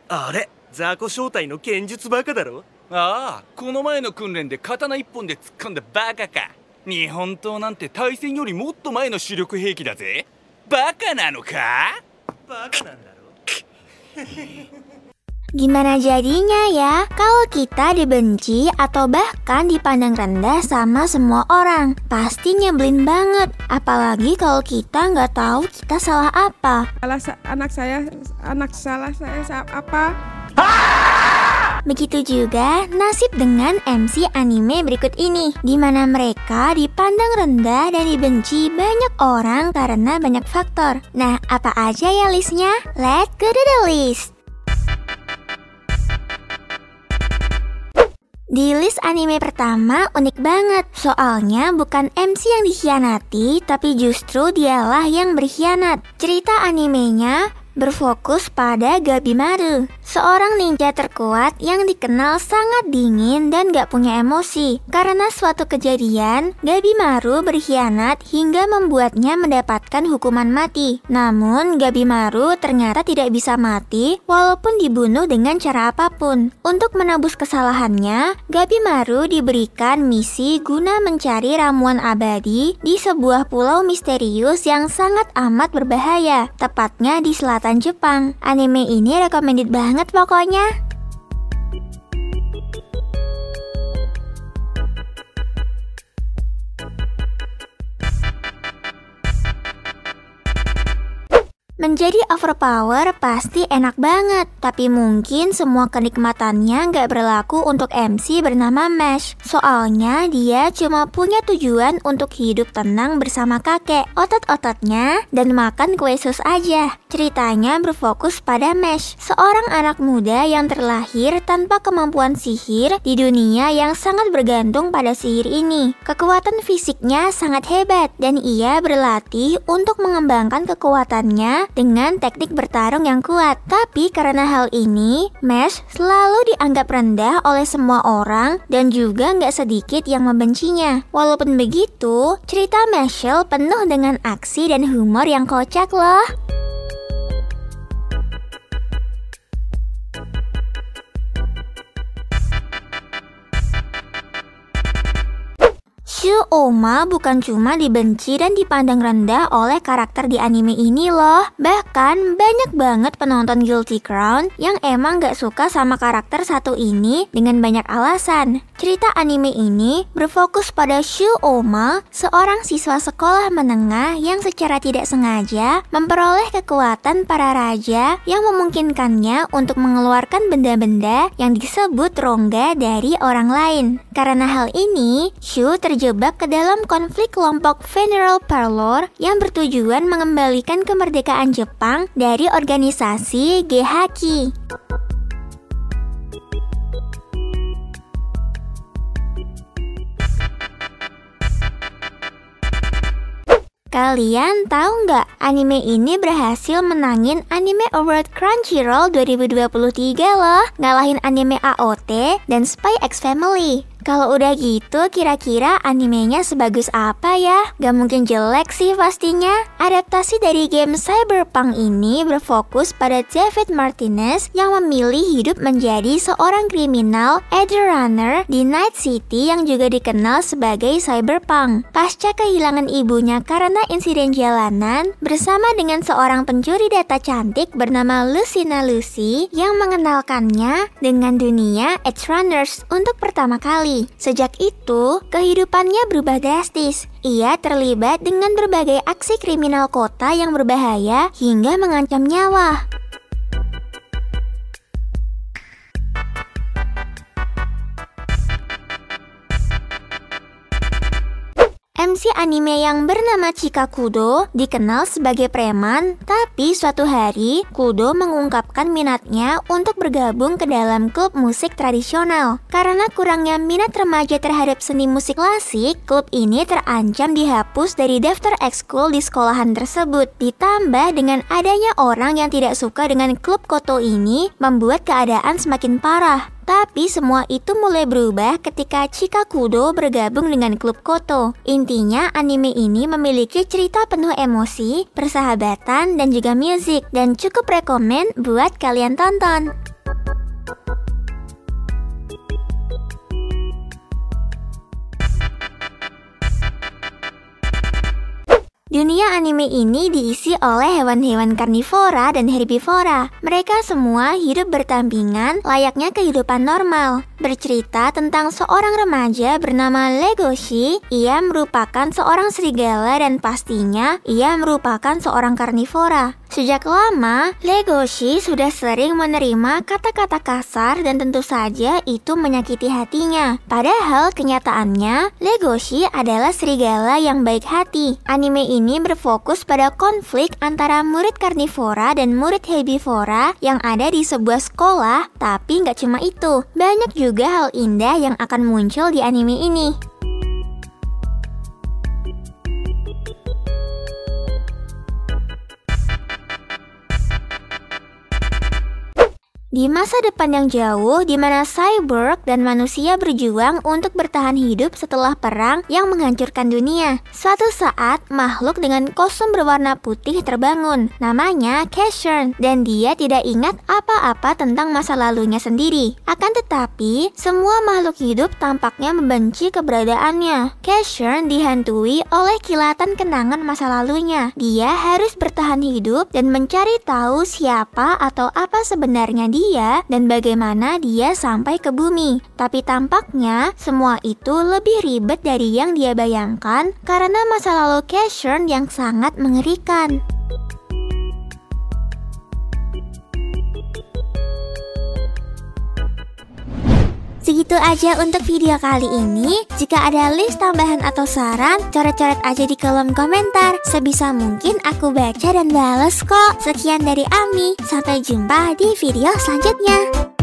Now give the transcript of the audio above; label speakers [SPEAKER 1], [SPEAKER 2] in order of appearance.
[SPEAKER 1] あれ、雑魚正体の剣術バカだろ。
[SPEAKER 2] ああ、この前の訓練で刀一本で突っ込んだバカか。日本刀なんて対戦よりもっと前の主力兵器だぜ。バカなのか？
[SPEAKER 1] バカなんだろ。
[SPEAKER 3] Gimana jadinya ya kalau kita dibenci atau bahkan dipandang rendah sama semua orang? Pasti nyebelin banget, apalagi kalau kita nggak tahu kita salah apa.
[SPEAKER 4] Anak salah saya apa?
[SPEAKER 3] Begitu juga nasib dengan MC anime berikut ini, di mana mereka dipandang rendah dan dibenci banyak orang karena banyak faktor. Nah, apa aja ya listnya? Let's go to the list. Di list anime pertama unik banget, soalnya bukan MC yang dikhianati, tapi justru dialah yang berkhianat. Cerita animenya berfokus pada Gabimaru, seorang ninja terkuat yang dikenal sangat dingin dan gak punya emosi. Karena suatu kejadian, Gabimaru berkhianat hingga membuatnya mendapatkan hukuman mati. Namun, Gabimaru ternyata tidak bisa mati walaupun dibunuh dengan cara apapun. Untuk menebus kesalahannya, Gabimaru diberikan misi guna mencari ramuan abadi di sebuah pulau misterius yang sangat amat berbahaya, tepatnya di selatan Jepang. Anime ini recommended banget pokoknya. Menjadi overpower pasti enak banget, tapi mungkin semua kenikmatannya nggak berlaku untuk MC bernama Mesh. Soalnya dia cuma punya tujuan untuk hidup tenang bersama kakek, otot-ototnya, dan makan kue sus aja. Ceritanya berfokus pada Mesh, seorang anak muda yang terlahir tanpa kemampuan sihir di dunia yang sangat bergantung pada sihir ini. Kekuatan fisiknya sangat hebat, dan ia berlatih untuk mengembangkan kekuatannya dengan teknik bertarung yang kuat. Tapi karena hal ini, Mesh selalu dianggap rendah oleh semua orang dan juga nggak sedikit yang membencinya. Walaupun begitu, cerita Meshel penuh dengan aksi dan humor yang kocak loh. Shu-Oma bukan cuma dibenci dan dipandang rendah oleh karakter di anime ini loh. Bahkan banyak banget penonton Guilty Crown yang emang gak suka sama karakter satu ini dengan banyak alasan. Cerita anime ini berfokus pada Shu-Oma, seorang siswa sekolah menengah yang secara tidak sengaja memperoleh kekuatan para raja yang memungkinkannya untuk mengeluarkan benda-benda yang disebut rongga dari orang lain. Karena hal ini, Shu terjebak ke dalam konflik kelompok Veneral Parlor yang bertujuan mengembalikan kemerdekaan Jepang dari organisasi Gehaki. Kalian tahu nggak, anime ini berhasil menangin Anime Award Crunchyroll 2023 loh, ngalahin anime AOT dan Spy X Family. Kalau udah gitu, kira-kira animenya sebagus apa ya? Gak mungkin jelek sih pastinya. Adaptasi dari game Cyberpunk ini berfokus pada David Martinez yang memilih hidup menjadi seorang kriminal Edgerunner di Night City yang juga dikenal sebagai Cyberpunk. Pasca kehilangan ibunya karena insiden jalanan, bersama dengan seorang pencuri data cantik bernama Lucina Lucy yang mengenalkannya dengan dunia Edgerunners untuk pertama kali. Sejak itu, kehidupannya berubah drastis. Ia terlibat dengan berbagai aksi kriminal kota yang berbahaya hingga mengancam nyawa. MC anime yang bernama Chika Kudo dikenal sebagai preman, tapi suatu hari Kudo mengungkapkan minatnya untuk bergabung ke dalam klub musik tradisional. Karena kurangnya minat remaja terhadap seni musik klasik, klub ini terancam dihapus dari daftar ekskul di sekolahan tersebut. Ditambah dengan adanya orang yang tidak suka dengan klub Koto ini, membuat keadaan semakin parah. Tapi semua itu mulai berubah ketika Chikakudo bergabung dengan klub Koto. Intinya anime ini memiliki cerita penuh emosi, persahabatan, dan juga musik, dan cukup rekomen buat kalian tonton. Dunia anime ini diisi oleh hewan-hewan karnivora dan herbivora. Mereka semua hidup berdampingan layaknya kehidupan normal. Bercerita tentang seorang remaja bernama Legoshi. Ia merupakan seorang serigala dan pastinya ia merupakan seorang karnivora. Sejak lama, Legoshi sudah sering menerima kata-kata kasar dan tentu saja itu menyakiti hatinya. Padahal kenyataannya, Legoshi adalah serigala yang baik hati. Anime ini berfokus pada konflik antara murid karnivora dan murid herbivora yang ada di sebuah sekolah. Tapi nggak cuma itu, banyak juga hal indah yang akan muncul di anime ini. Di masa depan yang jauh, di mana cyborg dan manusia berjuang untuk bertahan hidup setelah perang yang menghancurkan dunia. Suatu saat, makhluk dengan kostum berwarna putih terbangun. Namanya Casshern, dan dia tidak ingat apa-apa tentang masa lalunya sendiri. Akan tetapi, semua makhluk hidup tampaknya membenci keberadaannya. Casshern dihantui oleh kilatan kenangan masa lalunya. Dia harus bertahan hidup dan mencari tahu siapa atau apa sebenarnya dia dan bagaimana dia sampai ke bumi. Tapi tampaknya semua itu lebih ribet dari yang dia bayangkan karena masa lalu Casshern yang sangat mengerikan. Segitu aja untuk video kali ini. Jika ada list tambahan atau saran, coret-coret aja di kolom komentar. Sebisa mungkin aku baca dan balas kok. Sekian dari Ami, sampai jumpa di video selanjutnya.